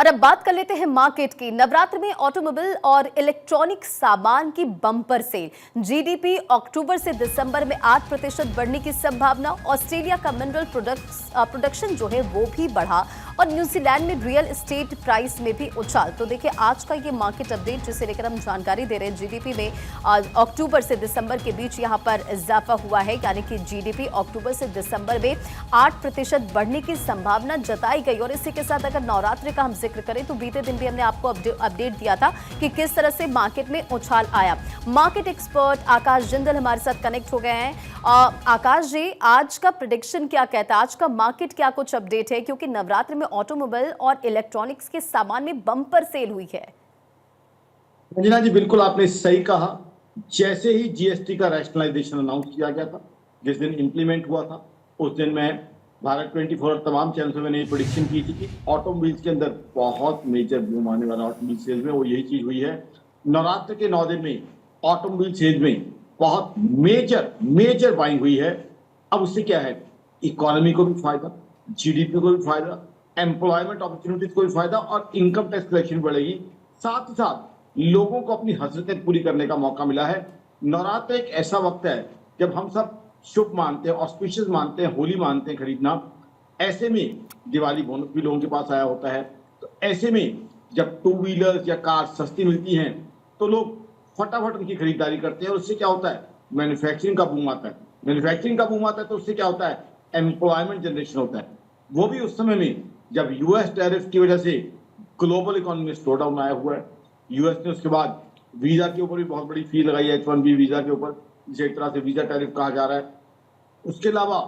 और अब बात कर लेते हैं मार्केट की। नवरात्र में ऑटोमोबाइल और इलेक्ट्रॉनिक सामान की बम्पर सेल। जीडीपी अक्टूबर से दिसंबर में 8% बढ़ने की संभावना। ऑस्ट्रेलिया का मिनरल प्रोडक्शन जो है वो भी बढ़ा और न्यूजीलैंड में रियल एस्टेट प्राइस में भी उछाल। तो देखिए आज का ये मार्केट अपडेट जिसे लेकर हम जानकारी दे रहे हैं। जीडीपी में अक्टूबर से दिसंबर के बीच यहाँ पर इजाफा हुआ है, यानी कि जीडीपी अक्टूबर से दिसंबर में 8% बढ़ने की संभावना जताई गई। और इसी के साथ अगर नवरात्रि का हम जिक्र करें तो बीते दिन भी हमने आपको अपडेट दिया था कि किस तरह से मार्केट में उछाल आया। मार्केट एक्सपर्ट आकाश जिंदल हमारे साथ कनेक्ट हो गए हैं। आकाश जी, आज का प्रेडिक्शन क्या कहता है, आज का मार्केट क्या कुछ अपडेट है, क्योंकि नवरात्र में ऑटोमोबाइल और इलेक्ट्रॉनिक्स के सामान में बम्पर सेल हुई है। अंजना जी, बिल्कुल आपने सही कहा। जैसे ही जीएसटी का रैशनलाइजेशन अनाउंस किया गया था, जिस दिन इंप्लीमेंट हुआ था, उस दिन मैं भारत 24 और तमाम चैनल में मैंने प्रेडिक्शन की थी कि ऑटोमोबाइल्स के अंदर बहुत मेजर बूम आने वाला ऑटोमोबाइल सेल में। वो यही चीज हुई है। नवरात्र के 9 दिन में ऑटोमोबाइल सेल में बहुत मेजर बाइंग हुई है। अब उससे क्या है, इकोनॉमी को भी फायदा, जीडीपी को भी फायदा, एम्प्लॉयमेंट अपॉर्चुनिटीज को भी फायदा और इनकम टैक्स कलेक्शन बढ़ेगी। साथ ही साथ लोगों को अपनी हसरतें पूरी करने का मौका मिला है। नवरात्र एक ऐसा वक्त है जब हम सब शुभ मानते हैं, ऑस्पिशियस मानते हैं, होली मानते हैं खरीदना। ऐसे में दिवाली बोनस भी लोगों के पास आया होता है। तो ऐसे में जब टू व्हीलर्स या कार सस्ती मिलती हैं तो लोग फटाफट उनकी खरीदारी करते हैं। और उससे क्या होता है, मैन्युफैक्चरिंग का बूम आता है। मैन्युफैक्चरिंग का बूम आता है तो उससे क्या होता है, एम्प्लॉयमेंट जनरेशन होता है। वो भी उस समय में जब यूएस टैरिफ की वजह से ग्लोबल इकोनॉमी में स्लो डाउन आया हुआ है। यूएस ने उसके बाद वीजा के ऊपर भी बहुत बड़ी फी लगाई है, H1B वीजा के ऊपर, जिसे एक तरह से वीजा टैरिफ कहा जा रहा है। उसके अलावा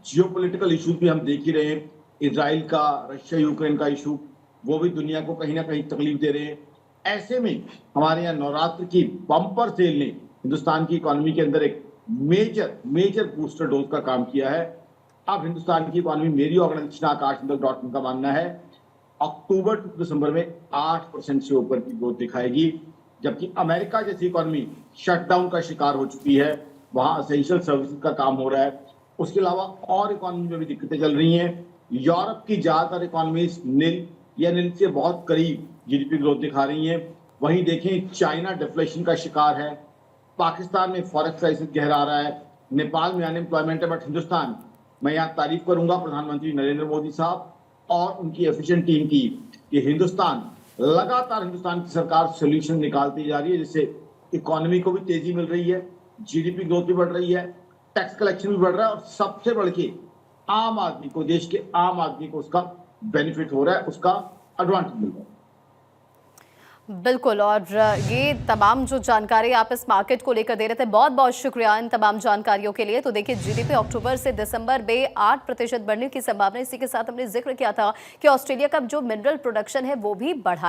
जियोपॉलिटिकल इश्यूज भी हम देख ही रहे हैं। इजराइल का, रशिया यूक्रेन का इशू, वो भी दुनिया को कहीं ना कहीं तकलीफ दे रहे हैं। ऐसे में हमारे यहाँ नवरात्र की बम्पर सेल ने हिंदुस्तान की इकोनॉमी के अंदर एक मेजर बूस्टर डोज का काम किया है। अब हिंदुस्तान की इकोनॉमी, मेरी ऑर्गेनाइजेशन आकाशचंद्र.com का मानना है, अक्टूबर टू दिसंबर में 8% से ऊपर की ग्रोथ दिखाएगी। जबकि अमेरिका जैसी इकोनॉमी शटडाउन का शिकार हो चुकी है, वहां एसेंशियल सर्विसेज का काम हो रहा है। उसके अलावा और इकोनॉमी में भी दिक्कतें चल रही हैं। यूरोप की ज्यादातर इकोनॉमीज नील से बहुत करीब जीडीपी ग्रोथ दिखा रही हैं। वहीं देखें, चाइना डिफ्लेशन का शिकार है, पाकिस्तान में फॉरेक्स क्राइसिस गहरा रहा है, नेपाल में अनएम्प्लॉयमेंट है। बट हिंदुस्तान, मैं यहाँ तारीफ करूंगा प्रधानमंत्री नरेंद्र मोदी साहब और उनकी एफिशिएंट टीम की कि हिंदुस्तान की सरकार सोल्यूशन निकालती जा रही है, जिससे इकोनॉमी को भी तेजी मिल रही है, जीडीपी ग्रोथ भी बढ़ रही है, टैक्स कलेक्शन भी बढ़ रहा है और सबसे बढ़ के आम आदमी को, देश के आम आदमी को उसका बेनिफिट हो रहा है, उसका एडवांटेज मिल रहा है। बिल्कुल, और ये तमाम जो जानकारी आप इस मार्केट को लेकर दे रहे थे, बहुत बहुत शुक्रिया इन तमाम जानकारियों के लिए। तो देखिए जीडीपी अक्टूबर से दिसंबर में 8% बढ़ने की संभावना। इसी के साथ हमने जिक्र किया था कि ऑस्ट्रेलिया का जो मिनरल प्रोडक्शन है वो भी बढ़ा है।